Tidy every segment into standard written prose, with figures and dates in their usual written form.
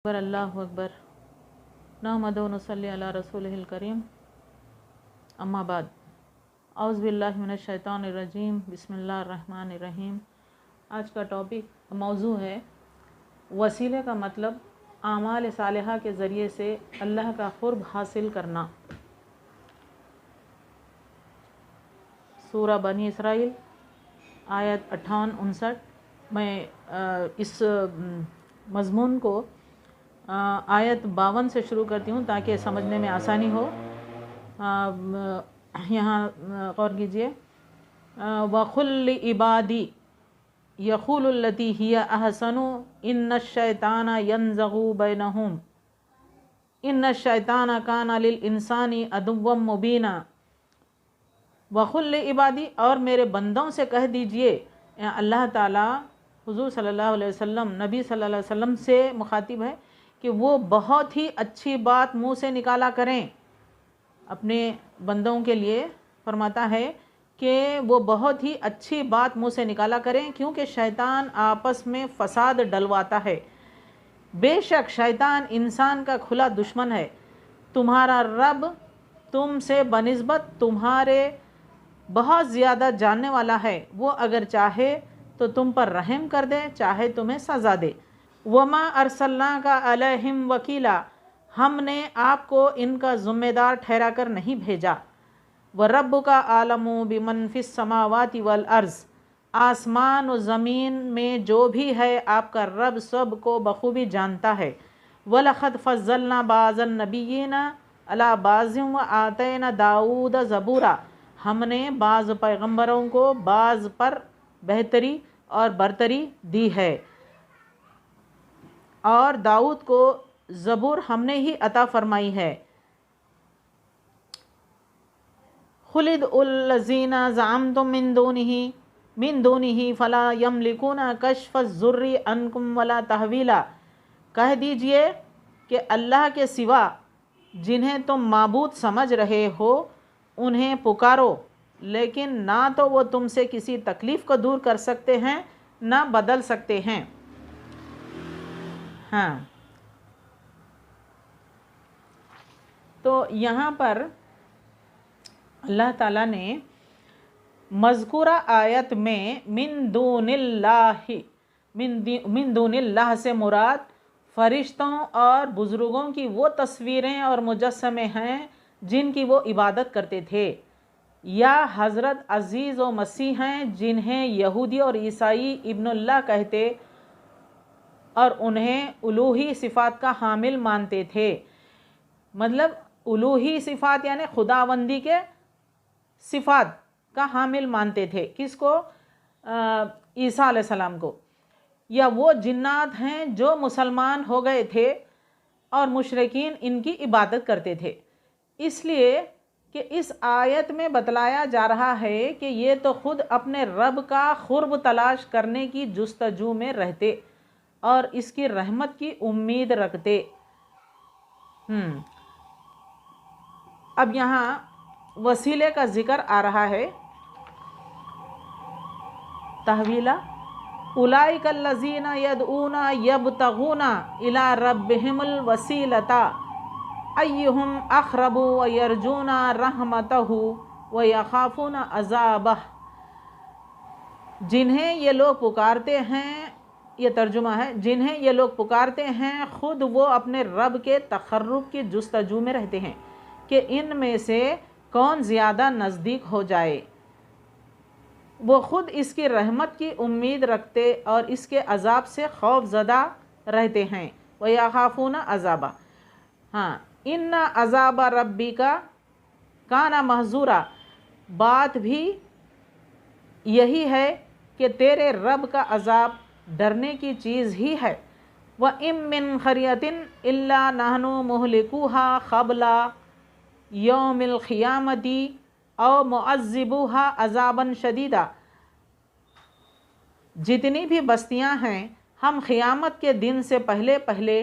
اکبر اللہ اکبر نحمدہ و نصلی علی رسولہ کریم اما بعد اعوذ باللہ من الشیطان الرجیم بسم اللہ الرحمن الرحیم۔ آج کا موضوع ہے وسیلے کا مطلب اعمال صالحہ کے ذریعے سے اللہ کا قرب حاصل کرنا۔ سورہ بنی اسرائیل آیت 58-59۔ میں اس مضمون کو آیت 52 سے شروع کرتی ہوں تاکہ سمجھنے میں آسانی ہو۔ یہاں غور کیجئے، وَقُلْ لِعِبَادِي يَقُولُوا الَّتِي هِيَ أَحْسَنُ إِنَّ الشَّيْطَانَ يَنزَغُ بَيْنَهُمْ إِنَّ الشَّيْطَانَ كَانَ لِلْإِنسَانِ عَدُوًّا مُبِينًا۔ وَقُلْ لِعِبَادِي، اور میرے بندوں سے کہہ دیجئے، اللہ تعالیٰ حضور صلی اللہ علیہ وسلم، نبی صلی اللہ علیہ وسلم سے مخاطب ہے کہ وہ بہت ہی اچھی بات منہ سے نکالا کریں۔ اپنے بندوں کے لیے فرماتا ہے کہ وہ بہت ہی اچھی بات منہ سے نکالا کریں، کیونکہ شیطان آپس میں فساد ڈلواتا ہے۔ بے شک شیطان انسان کا کھلا دشمن ہے۔ تمہارا رب تم سے بنسبت تمہارے بہت زیادہ جاننے والا ہے۔ وہ اگر چاہے تو تم پر رحم کر دے، چاہے تمہیں سزا دے۔ وَمَا أَرْسَلْنَاكَ عَلَيْهِمْ وَكِيلًا، ہم نے آپ کو ان کا ذمہ دار ٹھہرا کر نہیں بھیجا۔ وَرَبُّكَ أَعْلَمُ بِمَنْ فِي السَّمَاوَاتِ وَالْأَرْضِ، آسمان و زمین میں جو بھی ہے آپ کا رب سب کو بخوبی جانتا ہے۔ وَلَقَدْ فَضَّلْنَا بَعْضَ النَّبِيِّينَ عَلَىٰ بَعْضٍ وَآتَيْنَا دَاوُودَ زَبُورًا، ہم نے بعض پیغمبروں کو بعض پر بہتری اور برتری دی ہے، اور داؤد کو زبور ہم نے ہی عطا فرمائی ہے۔ خُلِدْ الَّذِينَ زَعَمْتُم مِّن دُونِهِ فَلَا يَمْلِكُونَ كَشْفَ الضُّرِّ عَنكُمْ وَلَا تَحْوِيلًا، کہہ دیجئے کہ اللہ کے سوا جنہیں تم معبود سمجھ رہے ہو انہیں پکارو، لیکن نہ تو وہ تم سے کسی تکلیف کو دور کر سکتے ہیں نہ بدل سکتے ہیں۔ تو یہاں پر اللہ تعالیٰ نے مذکورہ آیت میں من دون اللہ سے مراد فرشتوں اور بزرگوں کی وہ تصویریں اور مجسمے ہیں جن کی وہ عبادت کرتے تھے، یا حضرت عزیز و مسیح ہیں جنہیں یہودی اور عیسائی ابن اللہ کہتے اور انہیں الوہی صفات کا حامل مانتے تھے۔ مطلب الوہی صفات یعنی خداوندی کے صفات کا حامل مانتے تھے، کس کو؟ عیسیٰ علیہ السلام کو۔ یا وہ جنات ہیں جو مسلمان ہو گئے تھے اور مشرکین ان کی عبادت کرتے تھے، اس لیے کہ اس آیت میں بتلایا جا رہا ہے کہ یہ تو خود اپنے رب کا قرب تلاش کرنے کی جستجو میں رہتے اور اس کی رحمت کی امید رکھتے۔ اب یہاں وسیلے کا ذکر آ رہا ہے، تحویلا اولئک الذین یدعون یبتغون الی ربہم الوسیلۃ ایہم اقرب ویرجون رحمتہ ویخافون عذابہ، جنہیں یہ لوگ پکارتے ہیں، یہ ترجمہ ہے، جنہیں یہ لوگ پکارتے ہیں خود وہ اپنے رب کے تقرب کی جستجو میں رہتے ہیں کہ ان میں سے کون زیادہ نزدیک ہو جائے۔ وہ خود اس کی رحمت کی امید رکھتے اور اس کے عذاب سے خوف زدہ رہتے ہیں۔ وَيَخَافُونَ عَذَابَ، إِنَّ عَذَابَ رَبِّكَ كَانَ مَحْذُورًا، بات بھی یہی ہے کہ تیرے رب کا عذاب ڈرنے کی چیز ہی ہے۔ وَإِن مِّن قَرْيَةٍ إِلَّا نَحْنُ مُهْلِكُوهَا قَبْلَ يَوْمِ الْقِيَامَةِ أَوْ مُعَذِّبُوهَا عَذَابًا شَدِيدًا، جتنی بھی بستیاں ہیں ہم قیامت کے دن سے پہلے پہلے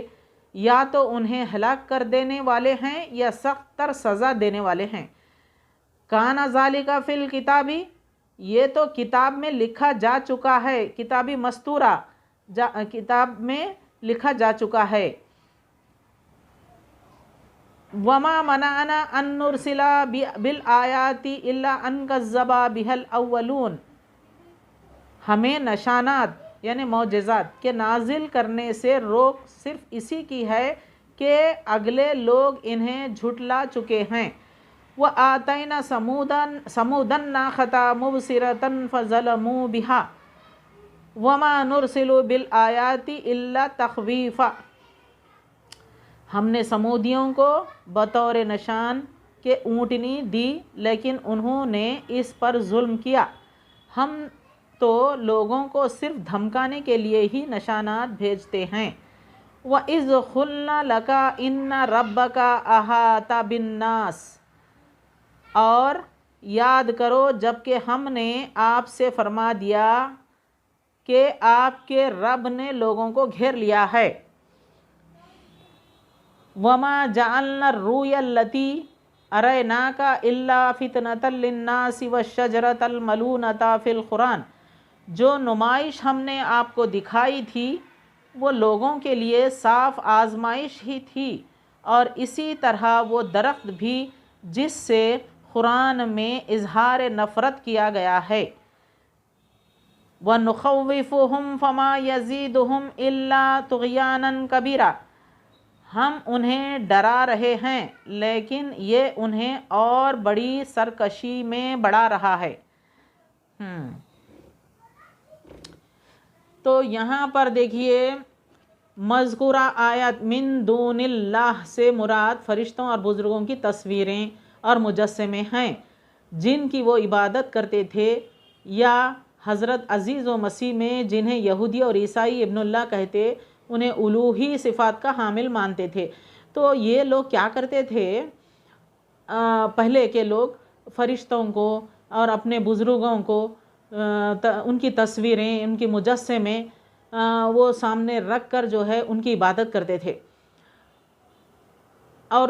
یا تو انہیں ہلاک کر دینے والے ہیں یا سخت تر سزا دینے والے ہیں۔ کان ذالک فی الکتاب، یہ تو کتاب میں لکھا جا چکا ہے، کتابی مستورہ کتاب میں لکھا جا چکا ہے۔ وما منعنا ان نرسل بالآیات الا ان کذب بها الاولون، ہمیں نشانات یعنی معجزات کے نازل کرنے سے روک صرف اسی کی ہے کہ اگلے لوگ انہیں جھٹلا چکے ہیں۔ وآتینا ثمودا الناقۃ مبصرۃ فظلموا بها وما نرسل بالآیات الا تخویفا، ہم نے سمودیوں کو بطور نشان کے اونٹنی دی لیکن انہوں نے اس پر ظلم کیا، ہم تو لوگوں کو صرف دھمکانے کے لیے ہی نشانات بھیجتے ہیں۔ وَإِذْ قُلْنَا لَكَ إِنَّ رَبَّكَ أَحَاطَ بِالنَّاسِ، اور یاد کرو جب کہ ہم نے آپ سے فرما دیا کہ آپ کے رب نے لوگوں کو گھیر لیا ہے۔ وَمَا جَعَلْنَا الرُّؤْيَا الَّتِي أَرَيْنَاكَ إِلَّا فِتْنَةً لِلنَّاسِ وَالشَّجَرَةَ الْمَلْعُونَةَ فِي الْقُرْآنِ، جو نمائش ہم نے آپ کو دکھائی تھی وہ لوگوں کے لیے صاف آزمائش ہی تھی، اور اسی طرح وہ درخت بھی جس سے قرآن میں اظہار نفرت کیا گیا ہے۔ وَنُخَوِّفُهُمْ فَمَا يَزِيدُهُمْ إِلَّا طُغْيَانًا كَبِيرًا، ہم انہیں ڈرا رہے ہیں لیکن یہ انہیں اور بڑی سرکشی میں بڑھا رہا ہے۔ تو یہاں پر دیکھیے مذکورہ آیت من دون اللہ سے مراد فرشتوں اور بزرگوں کی تصویریں اور مجسمے ہیں جن کی وہ عبادت کرتے تھے، یا حضرت عزیز و مسیح میں جنہیں یہودی اور عیسائی ابن اللہ کہتے انہیں الوہی صفات کا حامل مانتے تھے۔ تو یہ لوگ کیا کرتے تھے، پہلے کے لوگ فرشتوں کو اور اپنے بزرگوں کو ان کی تصویریں ان کی مجسمے وہ سامنے رکھ کر جو ہے ان کی عبادت کرتے تھے، اور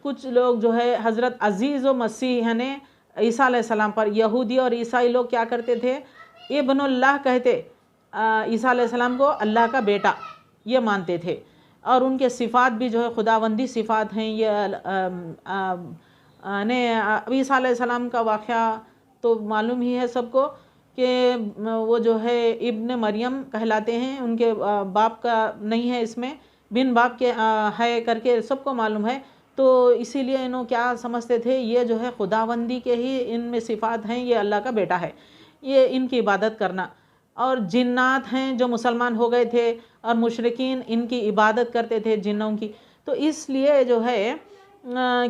کچھ لوگ جو ہے حضرت عزیز و مسیح نے عیسیٰ علیہ السلام پر، یہودی اور عیسائی لوگ کیا کرتے تھے، ابن اللہ کہتے عیسیٰ علیہ السلام کو اللہ کا بیٹا یہ مانتے تھے، اور ان کے صفات بھی جو ہے خداوندی صفات ہیں۔ یہ عیسیٰ علیہ السلام کا واقعہ تو معلوم ہی ہے سب کو کہ وہ جو ہے ابن مریم کہلاتے ہیں، ان کے باپ کا نہیں ہے، اس میں بن باپ کے ہے کر کے سب کو معلوم ہے۔ تو اسی لیے انہوں کیا سمجھتے تھے، یہ جو ہے خداوندی کے ہی ان میں صفات ہیں، یہ اللہ کا بیٹا ہے، یہ ان کی عبادت کرنا۔ اور جنات ہیں جو مسلمان ہو گئے تھے اور مشرکین ان کی عبادت کرتے تھے جنوں کی۔ تو اس لیے جو ہے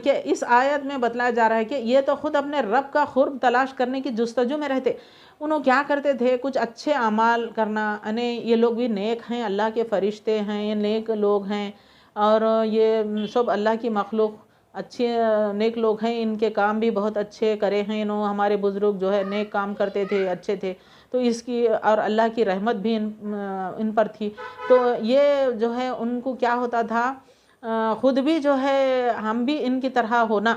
کہ اس آیت میں بتلایا جا رہا ہے کہ یہ تو خود اپنے رب کا قرب تلاش کرنے کی جستجو میں رہتے، انہوں کیا کرتے تھے، کچھ اچھے اعمال کرنا، یعنی یہ لوگ بھی نیک ہیں، اللہ کے فرشتے ہیں، یہ نیک لوگ ہیں، اور یہ سب اللہ کی مخلوق اچھے نیک لوگ ہیں، ان کے کام بھی بہت اچھے کرے ہیں انہوں، ہمارے بزرگ جو ہے نیک کام کرتے تھے، اچھے تھے، تو اس کی اور اللہ کی رحمت بھی ان پر تھی۔ تو یہ جو ہے ان کو کیا ہوتا تھا، خود بھی جو ہے ہم بھی ان کی طرح ہونا،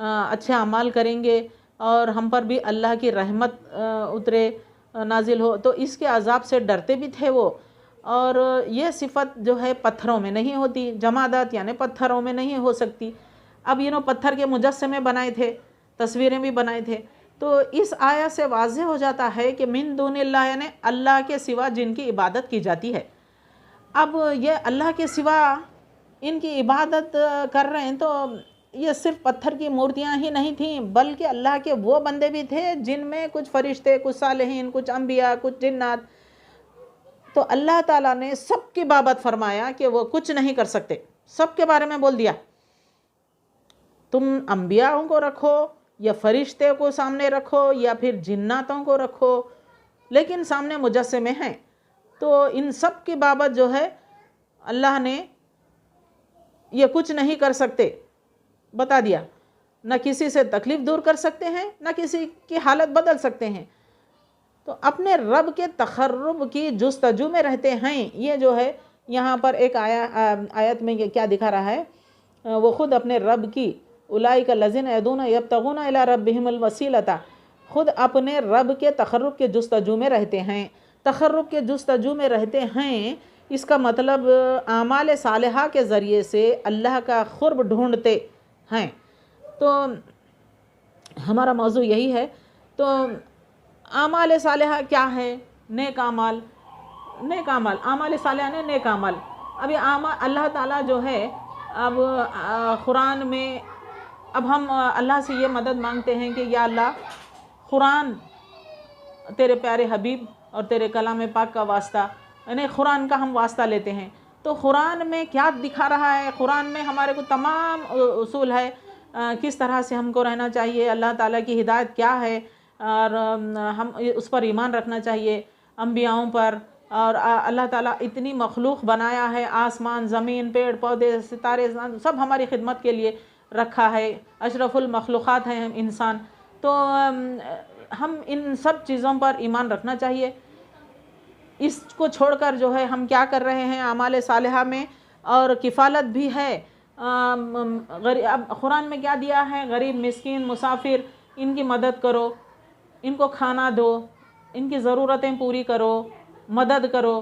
اچھے اعمال کریں گے اور ہم پر بھی اللہ کی رحمت اترے نازل ہو، تو اس کے عذاب سے ڈرتے بھی تھے وہ۔ اور یہ صفت جو ہے پتھروں میں نہیں ہوتی، جمادات یعنی پتھروں میں نہیں ہو سکتی۔ اب پتھر کے مجسمے بنائے تھے، تصویریں بھی بنائے تھے، تو اس آیت سے واضح ہو جاتا ہے کہ من دون اللہ یعنی اللہ کے سوا جن کی عبادت کی جاتی ہے۔ اب یہ اللہ کے سوا ان کی عبادت کر رہے ہیں، تو یہ صرف پتھر کی مورتیاں ہی نہیں تھیں بلکہ اللہ کے وہ بندے بھی تھے جن میں کچھ فرشتے، کچھ صالحین، کچھ انبیاء، کچھ جنات۔ تو اللہ تعالیٰ نے سب کی بابت فرمایا کہ وہ کچھ نہیں کر سکتے، سب کے بارے میں بول دیا، تم انبیاءوں کو رکھو یا فرشتے کو سامنے رکھو یا پھر جناتوں کو رکھو، لیکن سامنے مجسمے ہیں، تو ان سب کی بابت جو ہے اللہ نے یہ کچھ نہیں کر سکتے بتا دیا، نہ کسی سے تکلیف دور کر سکتے ہیں، نہ کسی کی حالت بدل سکتے ہیں، تو اپنے رب کے تقرب کی جستجو میں رہتے ہیں۔ یہ جو ہے یہاں پر ایک آیت میں کیا دکھا رہا ہے، وہ خود اپنے رب کی اولئک الذین یدعون یبتغون الی ربہم الوسیلۃ، خود اپنے رب کے تقرب کے جستجو میں رہتے ہیں، تقرب کے جستجو میں رہتے ہیں اس کا مطلب اعمال صالحہ کے ذریعے سے اللہ کا قرب ڈھونڈتے ہیں۔ تو ہمارا موضوع یہی ہے۔ تو اعمال صالحہ کیا ہے؟ نیک اعمال، اعمال صالحہ نے نیک اعمال۔ ابھی اللہ تعالیٰ جو ہے اب قرآن میں، اب ہم اللہ سے یہ مدد مانگتے ہیں کہ یا اللہ قرآن تیرے پیارے حبیب اور تیرے کلام پاک کا واسطہ، یعنی قرآن کا ہم واسطہ لیتے ہیں۔ تو قرآن میں کیا دکھا رہا ہے؟ قرآن میں ہمارے کو تمام اصول ہے، کس طرح سے ہم کو رہنا چاہیے، اللہ تعالیٰ کی ہدایت کیا ہے، اور ہم اس پر ایمان رکھنا چاہیے، انبیاؤں پر۔ اور اللہ تعالیٰ اتنی مخلوق بنایا ہے، آسمان، زمین، پیڑ پودے، ستارے، سب ہماری خدمت کے لیے رکھا ہے، اشرف المخلوقات ہیں ہم انسان۔ تو ہم ان سب چیزوں پر ایمان رکھنا چاہیے۔ اس کو چھوڑ کر جو ہے ہم کیا کر رہے ہیں اعمال صالحہ میں، اور کفالت بھی ہے۔ اب قرآن میں کیا دیا ہے؟ غریب، مسکین، مسافر، ان کی مدد کرو، ان کو کھانا دو، ان کی ضرورتیں پوری کرو، مدد کرو،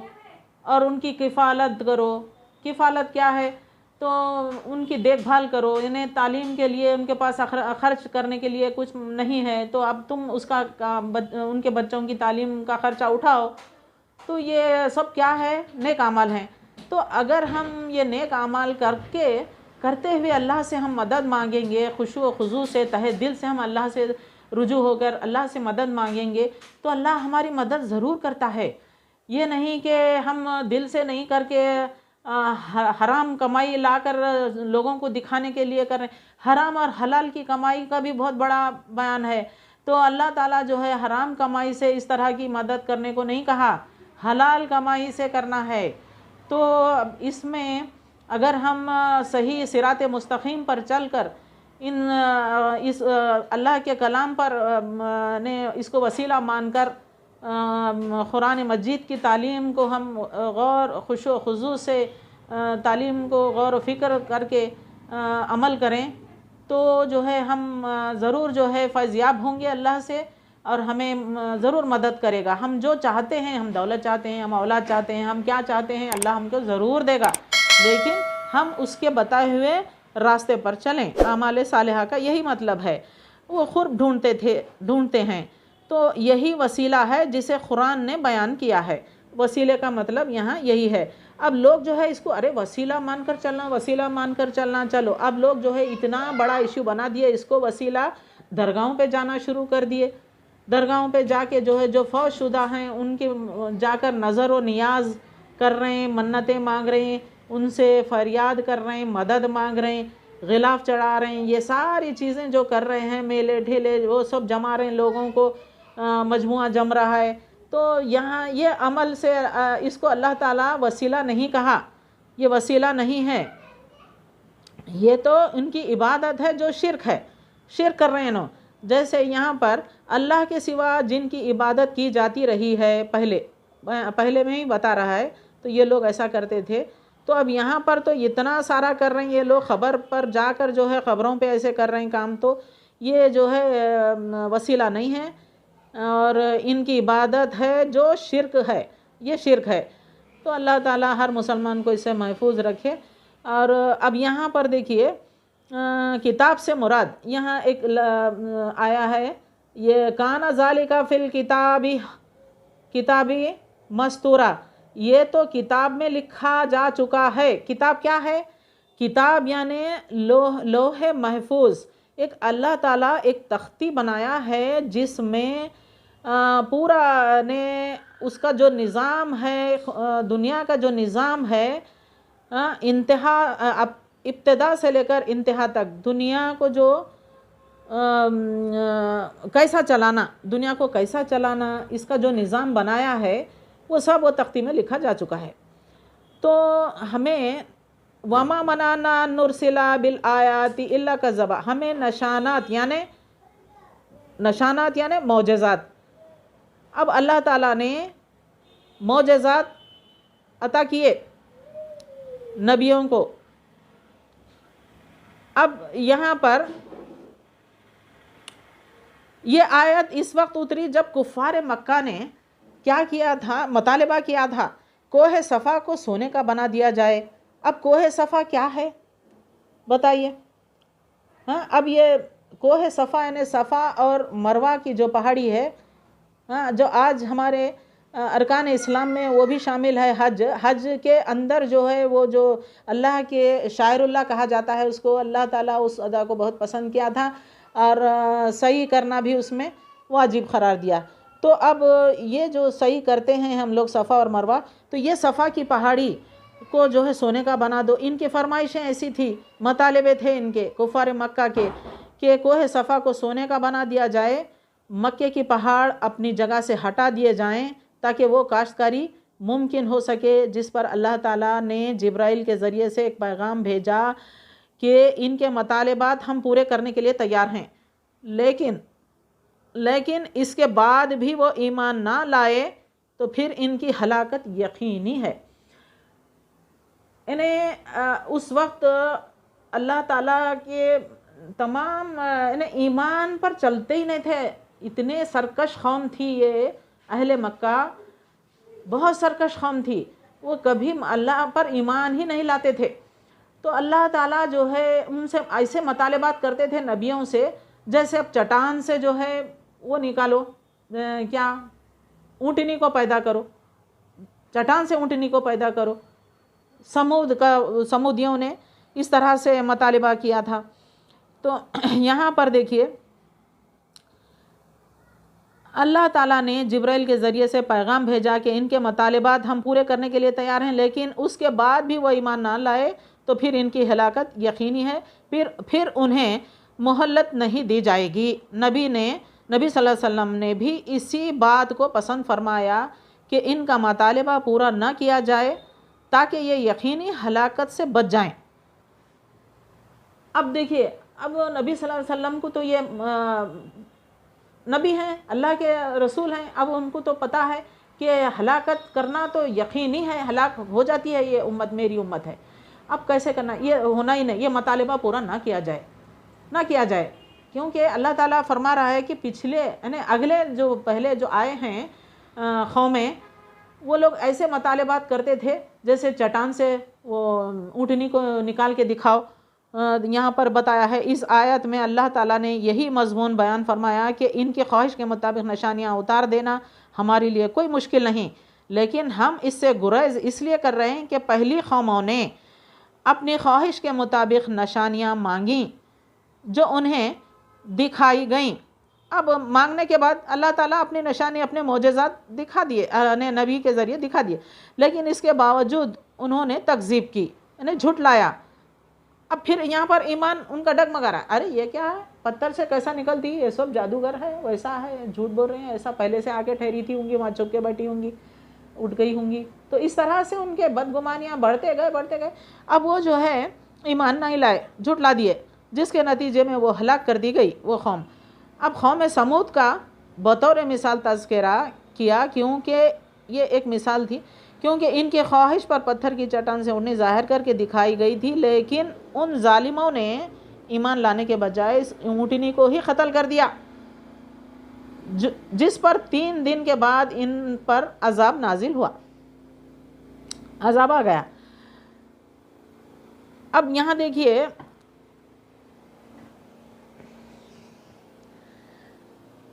اور ان کی کفالت کرو۔ کفالت کیا ہے؟ تو ان کی دیکھ بھال کرو، انہیں تعلیم کے لیے ان کے پاس خرچ کرنے کے لیے کچھ نہیں ہے، تو اب تم اس کا ان کے بچوں کی تعلیم کا خرچہ اٹھاؤ۔ تو یہ سب کیا ہے؟ نیک اعمال ہیں۔ تو اگر ہم یہ نیک اعمال کرتے ہوئے اللہ سے ہم مدد مانگیں گے، خشوع و خضوع سے، تہہ دل سے ہم اللہ سے رجوع ہو کر اللہ سے مدد مانگیں گے، تو اللہ ہماری مدد ضرور کرتا ہے۔ یہ نہیں کہ ہم دل سے نہیں کر کے حرام کمائی لا کر لوگوں کو دکھانے کے لیے کر رہے ہیں۔ حرام اور حلال کی کمائی کا بھی بہت بڑا بیان ہے۔ تو اللہ تعالیٰ جو ہے حرام کمائی سے اس طرح کی مدد کرنے کو نہیں کہا، حلال کمائی سے کرنا ہے۔ تو اس میں اگر ہم صحیح صراط مستقیم پر چل کر اس اللہ کے کلام پر نے اس کو وسیلہ مان کر قرآن مجید کی تعلیم کو ہم خشوع و خضوع سے تعلیم کو غور و فکر کر کے عمل کریں، تو جو ہے ہم ضرور جو ہے فیض یاب ہوں گے اللہ سے، اور ہمیں ضرور مدد کرے گا۔ ہم جو چاہتے ہیں، ہم دولت چاہتے ہیں، ہم اولاد چاہتے ہیں، ہم کیا چاہتے ہیں، اللہ ہم کو ضرور دے گا، لیکن ہم اس کے بتائے ہوئے راستے پر چلیں۔ اعمال صالحہ کا یہی مطلب ہے، وہ قرب ڈھونڈتے ہیں۔ تو یہی وسیلہ ہے جسے قرآن نے بیان کیا ہے۔ وسیلے کا مطلب یہاں یہی ہے۔ اب لوگ جو ہے اس کو وسیلہ مان کر چلنا، وسیلہ مان کر چلنا، چلو اب لوگ جو ہے اتنا بڑا ایشو بنا دیے اس کو، وسیلہ درگاہوں پہ جانا شروع کر دیے۔ درگاہوں پہ جا کے جو ہے جو فوت شدہ ہیں ان کے جا کر نظر و نیاز کر رہے ہیں، منتیں مانگ رہے ہیں، ان سے فریاد کر رہے ہیں، مدد مانگ رہے ہیں، غلاف چڑھا رہے ہیں۔ یہ ساری چیزیں جو کر رہے ہیں، میلے ڈھیلے وہ سب جما رہے ہیں، لوگوں کو مجموعہ جم رہا ہے۔ تو یہاں یہ عمل سے اس کو اللہ تعالیٰ وسیلہ نہیں کہا، یہ وسیلہ نہیں ہے، یہ تو ان کی عبادت ہے جو شرک ہے، شرک کر رہے ہیں نا۔ جیسے یہاں پر اللہ کے سوا جن کی عبادت کی جاتی رہی ہے، پہلے میں ہی بتا رہا ہے، تو یہ لوگ ایسا کرتے تھے۔ تو اب یہاں پر تو اتنا سارا کر رہے ہیں یہ لوگ، خبر پر جا کر جو ہے خبروں پہ ایسے کر رہے ہیں کام، تو یہ جو ہے وسیلہ نہیں ہے، اور ان کی عبادت ہے جو شرک ہے، یہ شرک ہے۔ تو اللہ تعالیٰ ہر مسلمان کو اس سے محفوظ رکھے۔ اور اب یہاں پر دیکھیے کتاب سے مراد یہاں ایک آیا ہے، یہ کان ذالک فی الکتاب مستورہ، یہ تو کتاب میں لکھا جا چکا ہے۔ کتاب کیا ہے؟ کتاب یعنی لوح محفوظ، ایک اللہ تعالیٰ ایک تختی بنایا ہے جس میں پورا نے اس کا جو نظام ہے، دنیا کا جو نظام ہے، ابتدا سے لے کر انتہا تک دنیا کو جو کیسا چلانا، دنیا کو کیسا چلانا، اس کا جو نظام بنایا ہے وہ سب وہ تختی میں لکھا جا چکا ہے۔ تو ہمیں وَمَا مَنَعْنَا أَن نُرْسِلَ بِالْآيَاتِ إِلَّا كَذَّبَ، ہمیں نشانات یعنی معجزات، اب اللہ تعالیٰ نے معجزات عطا کیے نبیوں کو۔ اب یہاں پر یہ آیت اس وقت اتری جب کفار مکہ نے کیا کیا تھا، مطالبہ کیا تھا کوہ صفا کو سونے کا بنا دیا جائے۔ اب کوہ صفا کیا ہے بتائیے؟ ہاں، اب یہ کوہ صفا یعنی صفا اور مروہ کی جو پہاڑی ہے، ہاں، جو آج ہمارے ارکان اسلام میں وہ بھی شامل ہے۔ حج کے اندر جو ہے وہ جو اللہ کے شاعر اللہ کہا جاتا ہے، اس کو اللہ تعالیٰ اس ادا کو بہت پسند کیا تھا اور سعی کرنا بھی اس میں واجب قرار دیا۔ تو اب یہ جو سعی کرتے ہیں ہم لوگ صفا اور مروہ، تو یہ صفا کی پہاڑی کو جو ہے سونے کا بنا دو۔ ان کی فرمائشیں ایسی تھی، مطالبے تھے ان کے کفار مکہ کے کہ کوہ صفا کو سونے کا بنا دیا جائے، مکے کی پہاڑ اپنی جگہ سے ہٹا دیے جائیں تاکہ وہ کاشتکاری ممکن ہو سکے، جس پر اللہ تعالیٰ نے جبرائیل کے ذریعے سے ایک پیغام بھیجا کہ ان کے مطالبات ہم پورے کرنے کے لیے تیار ہیں، لیکن اس کے بعد بھی وہ ایمان نہ لائے تو پھر ان کی ہلاکت یقینی ہے۔ اس وقت اللہ تعالیٰ کے تمام ایمان پر چلتے ہی نہیں تھے، اتنے سرکش قوم تھی یہ اہل مکہ، بہت سرکش قوم تھی، وہ کبھی اللہ پر ایمان ہی نہیں لاتے تھے۔ تو اللہ تعالیٰ جو ہے ان سے ایسے مطالبات کرتے تھے نبیوں سے، جیسے اب چٹان سے جو ہے وہ نکالو، کیا اونٹنی کو پیدا کرو، چٹان سے اونٹنی کو پیدا کرو۔ سمودیوں نے اس طرح سے مطالبہ کیا تھا۔ تو یہاں پر دیکھیے اللہ تعالیٰ نے جبرائیل کے ذریعے سے پیغام بھیجا کہ ان کے مطالبات ہم پورے کرنے کے لیے تیار ہیں، لیکن اس کے بعد بھی وہ ایمان نہ لائے تو پھر ان کی ہلاکت یقینی ہے، پھر انہیں مہلت نہیں دی جائے گی۔ نبی صلی اللہ علیہ وسلم نے بھی اسی بات کو پسند فرمایا کہ ان کا مطالبہ پورا نہ کیا جائے تاکہ یہ یقینی ہلاکت سے بچ جائیں۔ اب دیکھیے، اب نبی صلی اللہ علیہ وسلم کو تو یہ نبی ہیں، اللہ کے رسول ہیں، اب ان کو تو پتہ ہے کہ ہلاکت کرنا تو یقینی ہے، ہلاک ہو جاتی ہے یہ امت، میری امت ہے۔ اب کیسے کرنا؟ یہ ہونا ہی نہیں، یہ مطالبہ پورا نہ کیا جائے، کیونکہ اللہ تعالیٰ فرما رہا ہے کہ پچھلے یعنی اگلے جو پہلے جو آئے ہیں قومیں، وہ لوگ ایسے مطالبات کرتے تھے جیسے چٹان سے وہ اونٹنی کو نکال کے دکھاؤ۔ یہاں پر بتایا ہے اس آیت میں اللہ تعالیٰ نے یہی مضمون بیان فرمایا کہ ان کی خواہش کے مطابق نشانیاں اتار دینا ہمارے لیے کوئی مشکل نہیں، لیکن ہم اس سے گریز اس لیے کر رہے ہیں کہ پہلی قوموں نے اپنی خواہش کے مطابق نشانیاں مانگیں جو انہیں دکھائی گئیں۔ اب مانگنے کے بعد اللہ تعالیٰ اپنی نشانی، اپنے معجزات دکھا دیے، نبی کے ذریعے دکھا دیے، لیکن اس کے باوجود انہوں نے تکذیب کی، یعنی جھٹلایا۔ اب پھر یہاں پر ایمان ان کا ڈگمگا رہا، ارے یہ کیا ہے، پتھر سے کیسا نکلتی، یہ سب جادوگر ہے، ویسا ہے، جھوٹ بول رہے ہیں، ایسا پہلے سے آ کے ٹھہری تھی ہوں گی، وہاں چھپ کے بیٹھی ہوں گی، اٹھ گئی ہوں گی۔ تو اس طرح سے ان کے بدگمانیاں بڑھتے گئے۔ اب وہ جو ہے ایمان نہیں لائے، جھٹلا دیے، جس کے نتیجے میں وہ ہلاک کر دی گئی وہ قوم۔ اب قوم سمود کا بطور مثال تذکرہ کیا، کیونکہ یہ ایک مثال تھی، کیونکہ ان کی خواہش پر پتھر کی چٹان سے اونٹنی ظاہر کر کے دکھائی گئی تھی، لیکن ان ظالموں نے ایمان لانے کے بجائے اس اونٹنی کو ہی قتل کر دیا، جس پر 3 دن کے بعد ان پر عذاب نازل ہوا، عذاب آ گیا۔ اب یہاں دیکھیے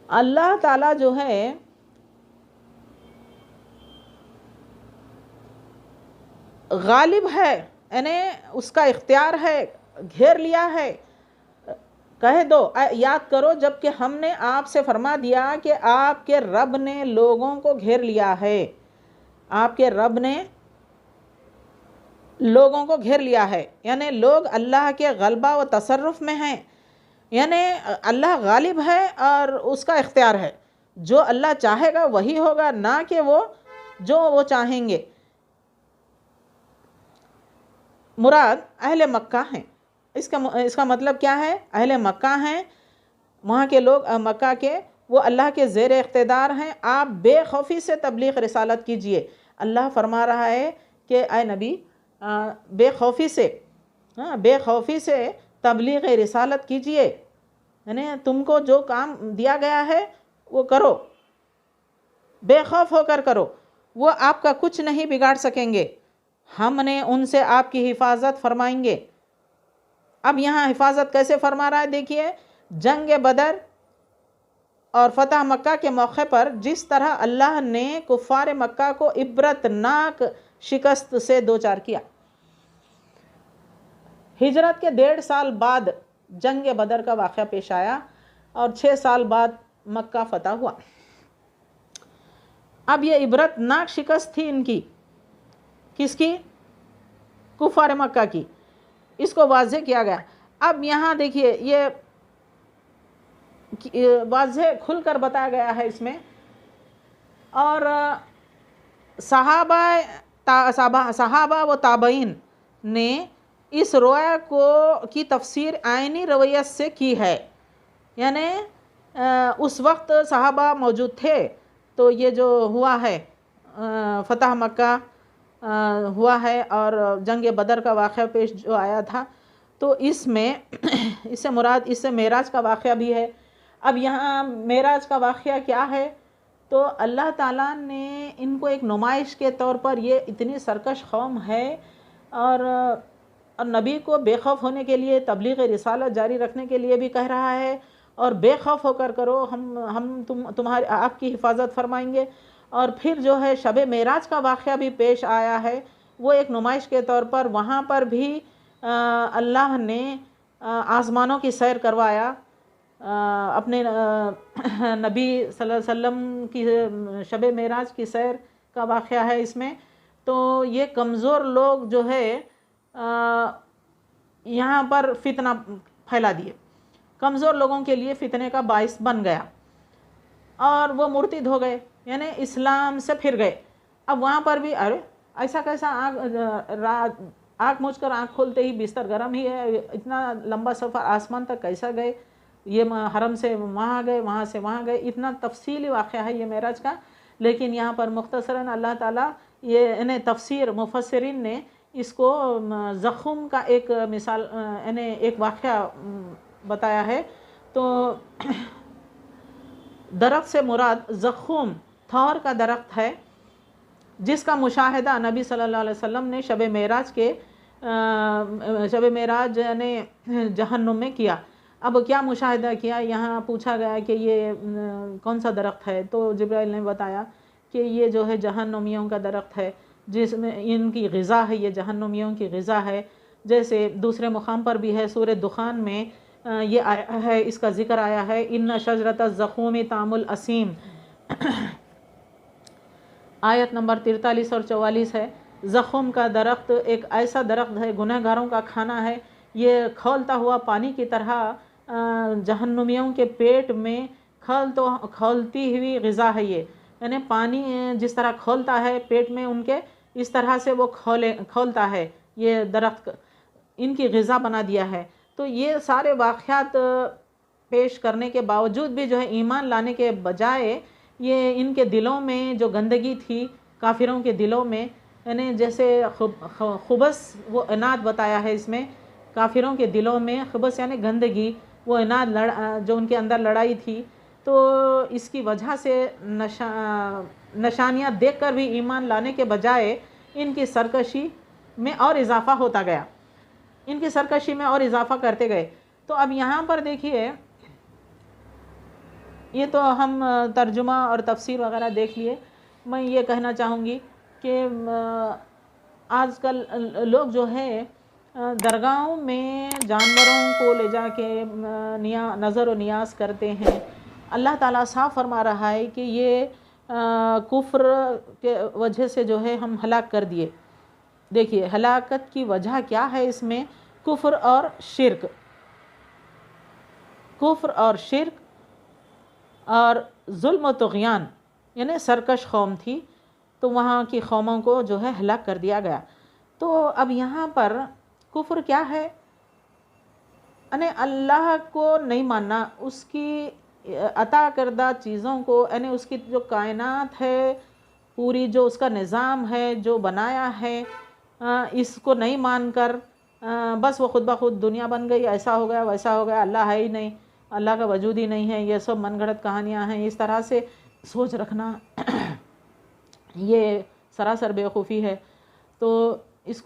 اللہ تعالیٰ جو ہے غالب ہے، یعنی اس کا اختیار ہے، گھیر لیا ہے۔ کہہ دو، یاد کرو جب کہ ہم نے آپ سے فرما دیا کہ آپ کے رب نے لوگوں کو گھیر لیا ہے، آپ کے رب نے لوگوں کو گھیر لیا ہے، یعنی لوگ اللہ کے غلبہ و تصرف میں ہیں، یعنی اللہ غالب ہے اور اس کا اختیار ہے، جو اللہ چاہے گا وہی ہوگا، نہ کہ جو وہ چاہیں گے۔ مراد اہل مکہ ہیں، اس کا مطلب کیا ہے؟ اہل مکہ ہیں، وہاں کے لوگ مکہ کے، وہ اللہ کے زیر اقتدار ہیں۔ آپ بے خوفی سے تبلیغ رسالت کیجئے۔ اللہ فرما رہا ہے کہ اے نبی بے خوفی سے تبلیغ رسالت کیجئے، یعنی تم کو جو کام دیا گیا ہے وہ کرو، بے خوف ہو کر کرو۔ وہ آپ کا کچھ نہیں بگاڑ سکیں گے، ہم نے ان سے آپ کی حفاظت فرمائیں گے۔ اب یہاں حفاظت کیسے فرما رہا ہے دیکھیے، جنگ بدر اور فتح مکہ کے موقع پر جس طرح اللہ نے کفار مکہ کو عبرتناک شکست سے دوچار کیا۔ ہجرت کے 1.5 سال بعد جنگ بدر کا واقعہ پیش آیا اور 6 سال بعد مکہ فتح ہوا۔ اب یہ عبرتناک شکست تھی ان کی، کس کی؟ کفار مکہ کی، اس کو واضح کیا گیا۔ اب یہاں دیکھیے یہ واضح کھل کر بتایا گیا ہے اس میں، اور صحابہ و تابعین نے اس رویا کی تفسیر آئینی رویت سے کی ہے، یعنی اس وقت صحابہ موجود تھے تو یہ جو ہوا ہے فتح مکہ ہوا ہے اور جنگ بدر کا واقعہ پیش جو آیا تھا، تو اس میں اس سے مراد اس سے معراج کا واقعہ بھی ہے۔ اب یہاں معراج کا واقعہ کیا ہے؟ تو اللہ تعالیٰ نے ان کو ایک نمائش کے طور پر، یہ اتنی سرکش قوم ہے اور نبی کو بے خوف ہونے کے لیے، تبلیغ رسالت جاری رکھنے کے لیے بھی کہہ رہا ہے، اور بے خوف ہو کر کرو، ہم تمہاری آپ کی حفاظت فرمائیں گے۔ اور پھر جو ہے شب معراج کا واقعہ بھی پیش آیا ہے، وہ ایک نمائش کے طور پر، وہاں پر بھی اللہ نے آسمانوں کی سیر کروایا، اپنے نبی صلی اللہ علیہ وسلم کی شب معراج کی سیر کا واقعہ ہے اس میں۔ تو یہ کمزور لوگ جو ہے یہاں پر فتنہ پھیلا دیے، کمزور لوگوں کے لیے فتنے کا باعث بن گیا اور وہ مرتد ہو گئے، یعنی اسلام سے پھر گئے۔ اب وہاں پر بھی ارے ایسا کیسا، آنکھ موچ کر آنکھ کھولتے ہی بستر گرم ہی ہے، اتنا لمبا سفر آسمان تک کیسا گئے، یہ حرم سے وہاں گئے، وہاں سے وہاں گئے، اتنا تفصیلی واقعہ ہے یہ معراج کا۔ لیکن یہاں پر مختصراً اللہ تعالیٰ یہ انہیں تفسیر مفسرین نے اس کو زخم کا ایک مثال، انہیں ایک واقعہ بتایا ہے۔ تو درخت سے مراد زخم تھور کا درخت ہے، جس کا مشاہدہ نبی صلی اللہ علیہ وسلم نے شب معراج یعنی جہنم میں کیا۔ اب کیا مشاہدہ کیا؟ یہاں پوچھا گیا کہ یہ کون سا درخت ہے، تو جبرائیل نے بتایا کہ یہ جو ہے جہنمیوں کا درخت ہے، جس میں ان کی غذا ہے، یہ جہنمیوں کی غذا ہے۔ جیسے دوسرے مقام پر بھی ہے، سورہ دخان میں یہ آیا ہے، اس کا ذکر آیا ہے، ان شجرۃ الزقوم طعم الاسیم، آیت نمبر 43 اور 44 ہے۔ زخم کا درخت ایک ایسا درخت ہے، گنہگاروں کا کھانا ہے، یہ کھولتا ہوا پانی کی طرح جہنمیوں کے پیٹ میں کھولتی ہوئی غذا ہے یہ، یعنی پانی جس طرح کھولتا ہے پیٹ میں ان کے، اس طرح سے وہ کھولتا ہے یہ درخت، ان کی غذا بنا دیا ہے۔ تو یہ سارے واقعات پیش کرنے کے باوجود بھی جو ہے ایمان لانے کے بجائے یہ ان کے دلوں میں جو گندگی تھی، کافروں کے دلوں میں، یعنی جیسے خبث، وہ عناد بتایا ہے اس میں، کافروں کے دلوں میں خبث یعنی گندگی، وہ عناد جو ان کے اندر لڑائی تھی، تو اس کی وجہ سے نشانیاں دیکھ کر بھی ایمان لانے کے بجائے ان کی سرکشی میں اور اضافہ ہوتا گیا، ان کی سرکشی میں اور اضافہ کرتے گئے۔ تو اب یہاں پر دیکھیے، یہ تو ہم ترجمہ اور تفسیر وغیرہ دیکھ لیے۔ میں یہ کہنا چاہوں گی کہ آج کل لوگ جو ہے درگاہوں میں جانوروں کو لے جا کے نظر و نیاز کرتے ہیں۔ اللہ تعالیٰ صاف فرما رہا ہے کہ یہ کفر کے وجہ سے جو ہے ہم ہلاک کر دیے۔ دیکھیے ہلاکت کی وجہ کیا ہے اس میں؟ کفر اور شرک، کفر اور شرک اور ظلم و طغیان، یعنی سرکش قوم تھی، تو وہاں کی قوموں کو جو ہے ہلاک کر دیا گیا۔ تو اب یہاں پر کفر کیا ہے؟ یعنی اللہ کو نہیں ماننا، اس کی عطا کردہ چیزوں کو، یعنی اس کی جو کائنات ہے پوری، جو اس کا نظام ہے جو بنایا ہے، اس کو نہیں مان کر بس وہ خود بخود دنیا بن گئی، ایسا ہو گیا ویسا ہو گیا، اللہ ہے ہی نہیں، اللہ کا وجود ہی نہیں ہے، یہ سب من گھڑت کہانیاں ہیں، اس طرح سے سوچ رکھنا، یہ سراسر بیوقوفی ہے۔ تو اس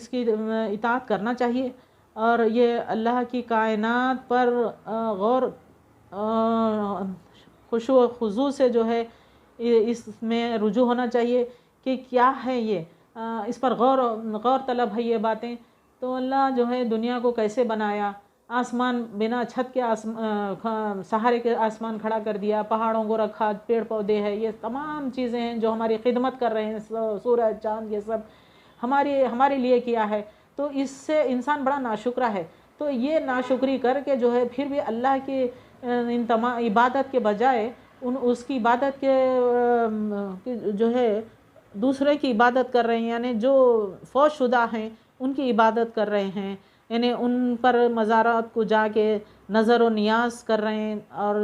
کی اطاعت کرنا چاہیے، اور یہ اللہ کی کائنات پر غور خشوع و خضوع سے جو ہے اس میں رجوع ہونا چاہیے کہ کیا ہے یہ، اس پر غور طلب ہے یہ باتیں۔ تو اللہ جو ہے دنیا کو کیسے بنایا، آسمان بنا چھت کے سہارے کے آسمان کھڑا کر دیا، پہاڑوں کو رکھا، پیڑ پودے ہیں، یہ تمام چیزیں ہیں جو ہماری خدمت کر رہے ہیں، سورج چاند یہ سب ہمارے لیے کیا ہے۔ تو اس سے انسان بڑا ناشکرہ ہے۔ تو یہ ناشکری کر کے جو ہے پھر بھی اللہ کی ان تمام عبادت کے بجائے اس کی عبادت کے جو ہے دوسرے کی عبادت کر رہے ہیں، یعنی جو فوت شدہ ہیں ان کی عبادت کر رہے ہیں، یعنی ان پر مزارات کو جا کے نظر و نیاز کر رہے ہیں اور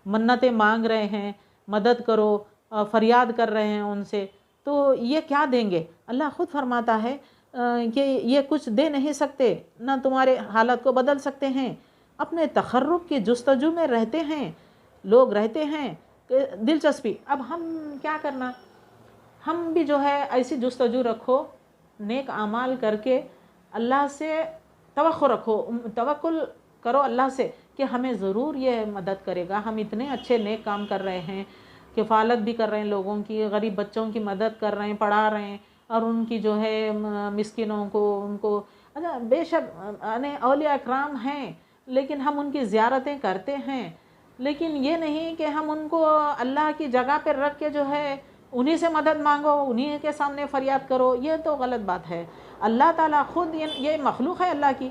منتیں مانگ رہے ہیں، مدد کرو، فریاد کر رہے ہیں ان سے۔ تو یہ کیا دیں گے؟ اللہ خود فرماتا ہے کہ یہ کچھ دے نہیں سکتے، نہ تمہارے حالت کو بدل سکتے ہیں، اپنے تقرب کی جستجو میں رہتے ہیں، لوگ رہتے ہیں دلچسپی۔ اب ہم کیا کرنا، ہم بھی جو ہے ایسی جستجو رکھو، نیک اعمال کر کے اللہ سے توقع رکھو، توکل کرو اللہ سے کہ ہمیں ضرور یہ مدد کرے گا۔ ہم اتنے اچھے نیک کام کر رہے ہیں، کفالت بھی کر رہے ہیں لوگوں کی، غریب بچوں کی مدد کر رہے ہیں، پڑھا رہے ہیں، اور ان کی جو ہے مسکینوں کو ان کو اچھا بے شک اولیاء اکرام ہیں، لیکن ہم ان کی زیارتیں کرتے ہیں، لیکن یہ نہیں کہ ہم ان کو اللہ کی جگہ پہ رکھ کے جو ہے انہی سے مدد مانگو، انہی کے سامنے فریاد کرو، یہ تو غلط بات ہے۔ اللہ تعالیٰ خود یہ مخلوق ہے اللہ کی،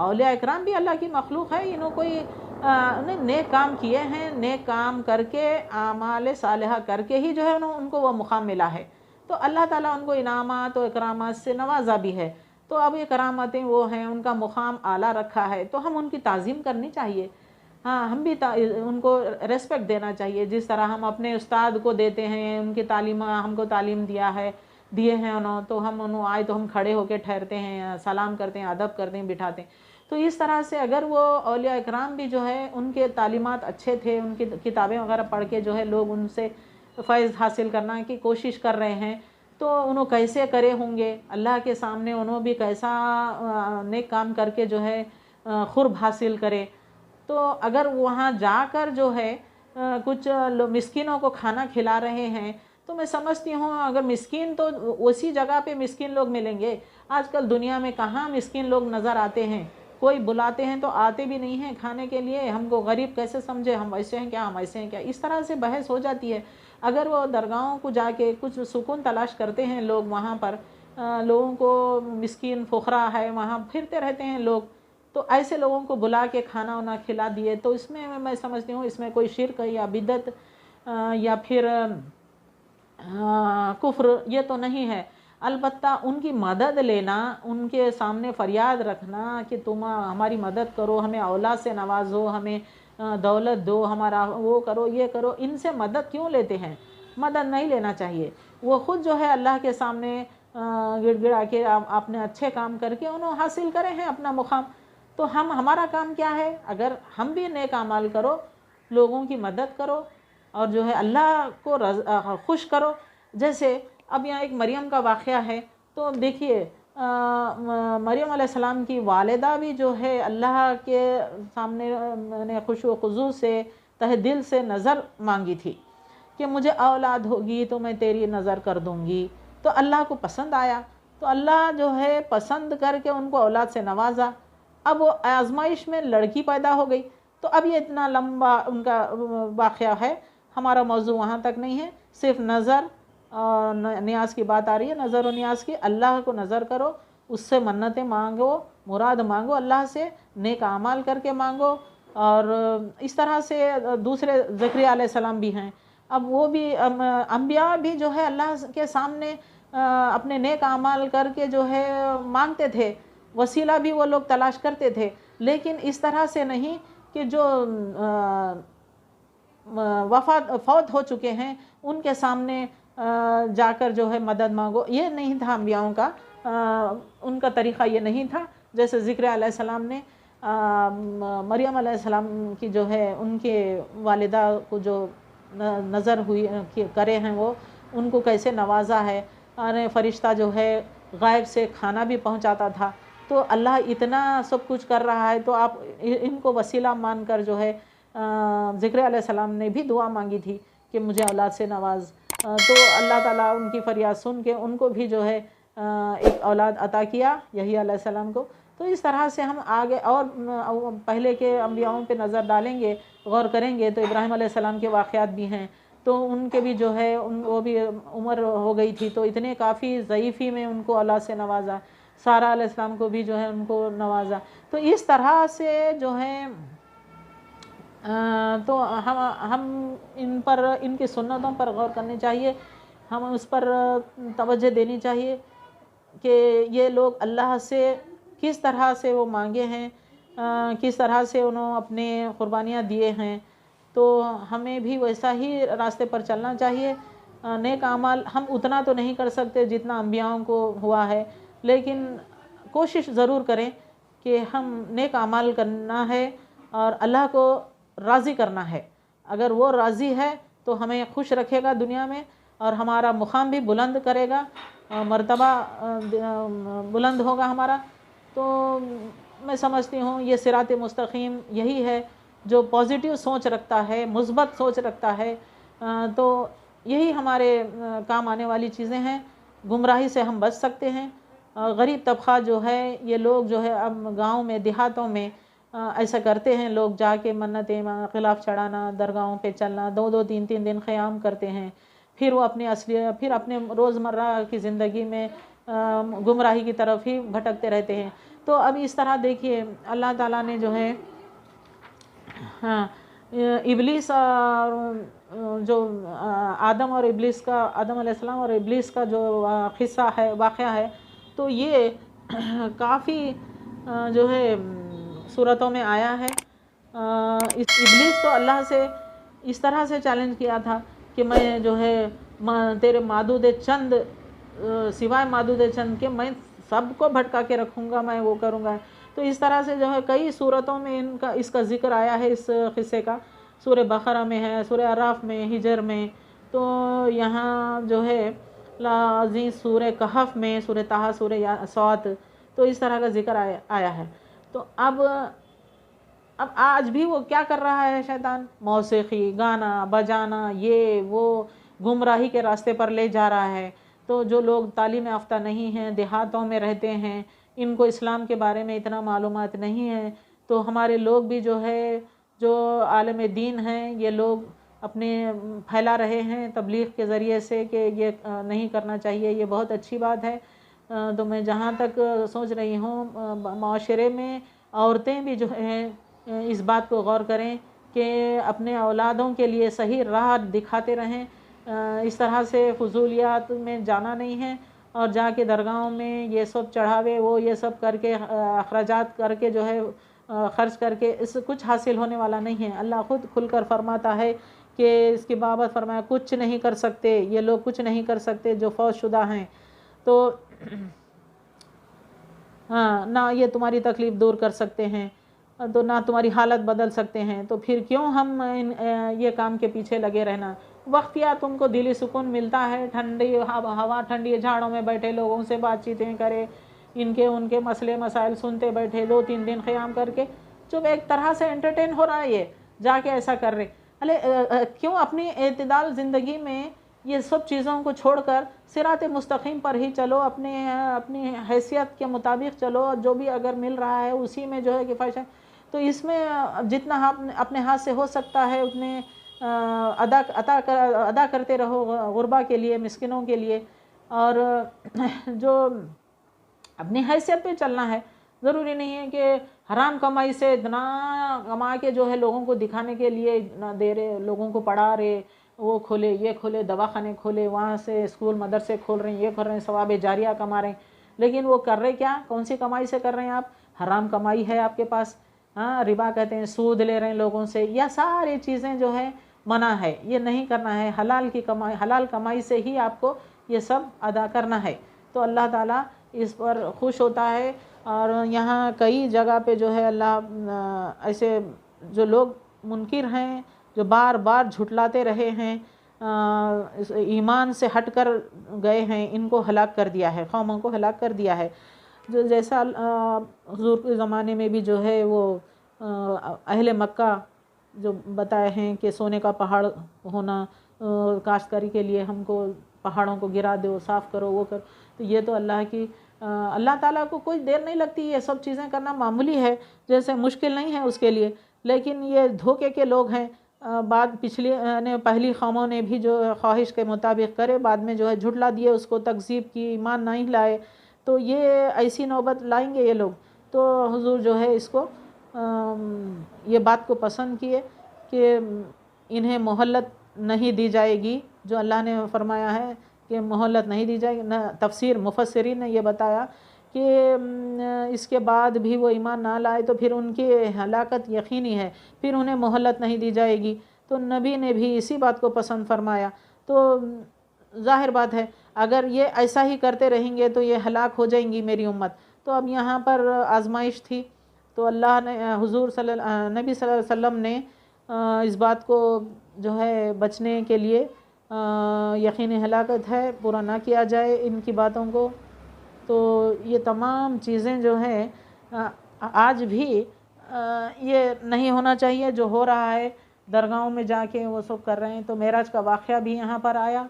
اولیاء اکرام بھی اللہ کی مخلوق ہے، انہوں کوئی نیک کام کیے ہیں، نیک کام کر کے اعمال صالحہ کر کے ہی جو ہے ان کو وہ مقام ملا ہے۔ تو اللہ تعالیٰ ان کو انعامات و اکرامات سے نوازا بھی ہے۔ تو اب یہ کرامتیں وہ ہیں، ان کا مقام اعلیٰ رکھا ہے، تو ہم ان کی تعظیم کرنی چاہیے۔ ہاں، ہم بھی ان کو ریسپیکٹ دینا چاہیے، جس طرح ہم اپنے استاد کو دیتے ہیں، ان کی تعلیم ہم کو تعلیم دیے ہیں انہوں، تو ہم انہوں آئے تو ہم کھڑے ہو کے ٹھہرتے ہیں، سلام کرتے ہیں، ادب کرتے ہیں، بٹھاتے ہیں۔ تو اس طرح سے اگر وہ اولیاء اکرام بھی جو ہے ان کے تعلیمات اچھے تھے، ان کی کتابیں وغیرہ پڑھ کے جو ہے لوگ ان سے فیض حاصل کرنا کی کوشش کر رہے ہیں، تو انہوں کیسے کرے ہوں گے اللہ کے سامنے، انہوں بھی کیسا نیک کام کر کے جو ہے قرب حاصل کرے۔ تو اگر وہاں جا کر جو ہے کچھ مسکینوں کو کھانا کھلا رہے ہیں، تو میں سمجھتی ہوں اگر مسکین تو اسی جگہ پہ مسکین لوگ ملیں گے۔ آج کل دنیا میں کہاں مسکین لوگ نظر آتے ہیں، کوئی بلاتے ہیں تو آتے بھی نہیں ہیں کھانے کے لیے، ہم کو غریب کیسے سمجھے، ہم ویسے ہیں کیا، ہم ایسے ہیں کیا، اس طرح سے بحث ہو جاتی ہے۔ اگر وہ درگاہوں کو جا کے کچھ سکون تلاش کرتے ہیں لوگ، وہاں پر لوگوں کو مسکین فقراء ہے وہاں پھرتے رہتے ہیں لوگ، تو ایسے لوگوں کو بلا کے کھانا وانا کھلا دیے، تو اس میں میں سمجھتی ہوں اس میں کوئی شرک یا بدعت یا پھر کفر یہ تو نہیں ہے۔ البتہ ان کی مدد لینا، ان کے سامنے فریاد رکھنا کہ تم ہماری مدد کرو، ہمیں اولاد سے نوازو، ہمیں دولت دو، ہمارا وہ کرو یہ کرو، ان سے مدد کیوں لیتے ہیں؟ مدد نہیں لینا چاہیے۔ وہ خود جو ہے اللہ کے سامنے گڑ گڑا کے اپنے اچھے کام کر کے انہوں حاصل کرے ہیں اپنا مقام۔ تو ہمارا کام کیا ہے؟ اگر ہم بھی نیک اعمال کرو، لوگوں کی مدد کرو، اور جو ہے اللہ کو خوش کرو۔ جیسے اب یہاں ایک مریم کا واقعہ ہے، تو دیکھیے مریم علیہ السلام کی والدہ بھی جو ہے اللہ کے سامنے خشوع و خضوع سے تہ دل سے نظر مانگی تھی کہ مجھے اولاد ہوگی تو میں تیری نظر کر دوں گی، تو اللہ کو پسند آیا، تو اللہ جو ہے پسند کر کے ان کو اولاد سے نوازا۔ اب وہ آزمائش میں لڑکی پیدا ہو گئی، تو اب یہ اتنا لمبا ان کا واقعہ ہے، ہمارا موضوع وہاں تک نہیں ہے، صرف نظر اور نیاز کی بات آ رہی ہے، نظر و نیاز کی۔ اللہ کو نظر کرو، اس سے منتیں مانگو، مراد مانگو اللہ سے، نیک اعمال کر کے مانگو۔ اور اس طرح سے دوسرے زکریا علیہ السلام بھی ہیں، اب وہ بھی انبیاء بھی جو ہے اللہ کے سامنے اپنے نیک اعمال کر کے جو ہے مانگتے تھے، وسیلہ بھی وہ لوگ تلاش کرتے تھے، لیکن اس طرح سے نہیں کہ جو فوت ہو چکے ہیں ان کے سامنے جا کر جو ہے مدد مانگو، یہ نہیں تھا انبیاؤں کا، ان کا طریقہ یہ نہیں تھا۔ جیسے زکریا علیہ السلام نے مریم علیہ السلام کی جو ہے ان کے والدہ کو جو نظر ہوئی کرے ہیں وہ ان کو کیسے نوازا ہے، اور فرشتہ جو ہے غائب سے کھانا بھی پہنچاتا تھا. تو اللہ اتنا سب کچھ کر رہا ہے، تو آپ ان کو وسیلہ مان کر جو ہے ذکر علیہ السلام نے بھی دعا مانگی تھی کہ مجھے اولاد سے نواز. تو اللہ تعالیٰ ان کی فریاد سن کے ان کو بھی جو ہے ایک اولاد عطا کیا، یحییٰ علیہ السلام کو. تو اس طرح سے ہم آگے اور پہلے کے انبیاؤں پہ نظر ڈالیں گے، غور کریں گے، تو ابراہیم علیہ السلام کے واقعات بھی ہیں. تو ان کے بھی جو ہے وہ بھی عمر ہو گئی تھی، تو اتنے کافی ضعیفی میں ان کو اولاد سے نوازا. سارہ علیہ السلام کو بھی جو ہے ان کو نوازا. تو اس طرح سے جو ہے تو ہم ان کی سنتوں پر غور کرنی چاہیے، ہم اس پر توجہ دینی چاہیے کہ یہ لوگ اللہ سے کس طرح سے وہ مانگے ہیں، کس طرح سے انہوں اپنے قربانیاں دیے ہیں. تو ہمیں بھی ویسا ہی راستے پر چلنا چاہیے. نیک اعمال ہم اتنا تو نہیں کر سکتے جتنا انبیاؤں کو ہوا ہے، لیکن کوشش ضرور کریں کہ ہم نیک اعمال کرنا ہے اور اللہ کو راضی کرنا ہے. اگر وہ راضی ہے تو ہمیں خوش رکھے گا دنیا میں، اور ہمارا مقام بھی بلند کرے گا، مرتبہ بلند ہوگا ہمارا. تو میں سمجھتی ہوں یہ صراط مستقیم یہی ہے جو پازیٹیو سوچ رکھتا ہے، مثبت سوچ رکھتا ہے. تو یہی ہمارے کام آنے والی چیزیں ہیں. گمراہی سے ہم بچ سکتے ہیں. غریب طبقہ جو ہے، یہ لوگ جو ہے اب گاؤں میں دیہاتوں میں ایسا کرتے ہیں، لوگ جا کے منتیں غلاف چڑھانا، درگاہوں پہ چلنا، 2-2 3 دن قیام کرتے ہیں، پھر وہ پھر اپنے روزمرہ کی زندگی میں گمراہی کی طرف ہی بھٹکتے رہتے ہیں. تو اب اس طرح دیکھیے اللہ تعالیٰ نے جو ہے ابلیس جو آدم علیہ السلام اور ابلیس کا جو قصہ ہے، واقعہ ہے، تو یہ کافی جو ہے صورتوں میں آیا ہے. ابلیس تو اللہ سے اس طرح سے چیلنج کیا تھا کہ میں جو ہے تیرے معدود چند سوائے معدود چند کے میں سب کو بھٹکا کے رکھوں گا، میں وہ کروں گا. تو اس طرح سے جو ہے کئی صورتوں میں اس کا ذکر آیا ہے، اس قصے کا. سورہ بقرہ میں ہے، سورہ اعراف میں، ہجر میں، تو یہاں جو ہے عزیز سورہ کہف میں، سورہ طٰہٰ، سورہ صاد، تو اس طرح کا ذکر آیا ہے. تو اب آج بھی وہ کیا کر رہا ہے شیطان؟ موسیقی، گانا بجانا، یہ وہ گمراہی کے راستے پر لے جا رہا ہے. تو جو لوگ تعلیم یافتہ نہیں ہیں، دیہاتوں میں رہتے ہیں، ان کو اسلام کے بارے میں اتنا معلومات نہیں ہے، تو ہمارے لوگ بھی جو ہے جو عالم دین ہیں، یہ لوگ اپنے پھیلا رہے ہیں تبلیغ کے ذریعے سے کہ یہ نہیں کرنا چاہیے. یہ بہت اچھی بات ہے. تو میں جہاں تک سوچ رہی ہوں معاشرے میں عورتیں بھی جو ہیں اس بات کو غور کریں کہ اپنے اولادوں کے لیے صحیح راہ دکھاتے رہیں. اس طرح سے فضولیات میں جانا نہیں ہے، اور جا کے درگاہوں میں یہ سب چڑھاوے وہ یہ سب کر کے اخراجات کر کے جو ہے خرچ کر کے اس کچھ حاصل ہونے والا نہیں ہے. اللہ خود کھل کر فرماتا ہے کہ اس کی بابت فرمایا کچھ نہیں کر سکتے، یہ لوگ کچھ نہیں کر سکتے جو فوت شدہ ہیں. تو نہ یہ تمہاری تکلیف دور کر سکتے ہیں، تو نہ تمہاری حالت بدل سکتے ہیں. تو پھر کیوں ہم یہ کام کے پیچھے لگے رہنا؟ وقتیہ تم کو دلی سکون ملتا ہے، ٹھنڈی ہوا، ٹھنڈی جھاڑوں میں بیٹھے لوگوں سے بات چیتیں کرے، ان کے مسئلے مسائل سنتے بیٹھے 2-3 دن قیام کر کے، جب ایک طرح سے انٹرٹین ہو رہا ہے یہ جا کے ایسا کر رہے. کیوں اپنی اعتدال زندگی میں یہ سب چیزوں کو چھوڑ کر صراط مستقیم پر ہی چلو، اپنی حیثیت کے مطابق چلو، جو بھی اگر مل رہا ہے اسی میں جو ہے کفایت ہے. تو اس میں جتنا اپنے ہاتھ سے ہو سکتا ہے اتنے ادا کرتے رہو غربا کے لیے، مسکینوں کے لیے. اور جو اپنی حیثیت پہ چلنا ہے، ضروری نہیں ہے کہ حرام کمائی سے اتنا کما کے جو ہے لوگوں کو دکھانے کے لیے دے رہے، لوگوں کو پڑھا رہے، وہ کھولے، یہ کھولے، دواخانے کھولے، وہاں سے اسکول مدرسے کھول رہے ہیں، یہ کر رہے ہیں، ثواب جاریہ کما رہے ہیں. لیکن وہ کر رہے کیا؟ کون سی کمائی سے کر رہے ہیں آپ؟ حرام کمائی ہے آپ کے پاس. ربا کہتے ہیں، سود لے رہے ہیں لوگوں سے. یہ ساری چیزیں جو ہے منع ہے، یہ نہیں کرنا ہے. حلال کمائی سے ہی آپ کو یہ سب ادا کرنا ہے. تو اللہ تعالیٰ اس پر خوش ہوتا ہے. اور یہاں کئی جگہ پہ جو ہے اللہ ایسے جو لوگ منکر ہیں، جو بار بار جھٹلاتے رہے ہیں ایمان سے ہٹ کر گئے ہیں ان کو ہلاک کر دیا ہے، قوموں کو ہلاک کر دیا ہے۔ جو جیسا حضور کے زمانے میں بھی جو ہے وہ اہل مکہ جو بتائے ہیں کہ سونے کا پہاڑ ہونا، کاشتکاری کے لیے ہم کو پہاڑوں کو گرا دو، صاف کرو، وہ کر، تو یہ تو اللہ تعالیٰ کو کوئی دیر نہیں لگتی، یہ سب چیزیں کرنا معمولی ہے، جیسے مشکل نہیں ہے اس کے لیے۔ لیکن یہ دھوکے کے لوگ ہیں، پہلی قوموں نے بھی جو خواہش کے مطابق کرے، بعد میں جو ہے جھٹلا دیے اس کو، تکذیب کی، ایمان نہیں لائے، تو یہ ایسی نوبت لائیں گے یہ لوگ۔ تو حضور جو ہے اس کو یہ بات کو پسند کیے کہ انہیں مہلت نہیں دی جائے گی، جو اللہ نے فرمایا ہے کہ مہلت نہیں دی جائے گی۔ تفسیر مفسرین نے یہ بتایا کہ اس کے بعد بھی وہ ایمان نہ لائے تو پھر ان کی ہلاکت یقینی ہے، پھر انہیں مہلت نہیں دی جائے گی۔ تو نبی نے بھی اسی بات کو پسند فرمایا۔ تو ظاہر بات ہے اگر یہ ایسا ہی کرتے رہیں گے تو یہ ہلاک ہو جائیں گی میری امت۔ تو اب یہاں پر آزمائش تھی، تو اللہ نے نبی صلی اللہ علیہ وسلم نے اس بات کو جو ہے بچنے کے لیے، یقینی ہلاکت ہے، پورا نہ کیا جائے ان کی باتوں کو۔ تو یہ تمام چیزیں جو ہیں آج بھی یہ نہیں ہونا چاہیے جو ہو رہا ہے، درگاہوں میں جا کے وہ سب کر رہے ہیں۔ تو معراج کا واقعہ بھی یہاں پر آیا،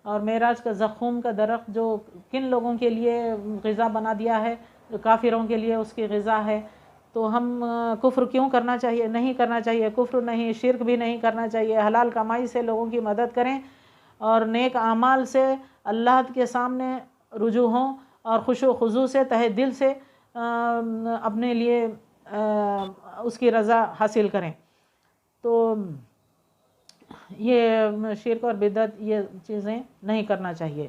اور معراج کا زقوم کا درخت جو کن لوگوں کے لیے غذا بنا دیا ہے، جو کافروں کے لیے اس کی غذا ہے۔ تو ہم کفر کیوں کرنا چاہیے؟ نہیں کرنا چاہیے، کفر نہیں، شرک بھی نہیں کرنا چاہیے۔ حلال کمائی سے لوگوں کی مدد کریں، اور نیک اعمال سے اللہ کے سامنے رجوع ہوں، اور خشوع و خضوع سے تہہ دل سے اپنے لیے اس کی رضا حاصل کریں۔ تو یہ شرک اور بدعت یہ چیزیں نہیں کرنا چاہیے۔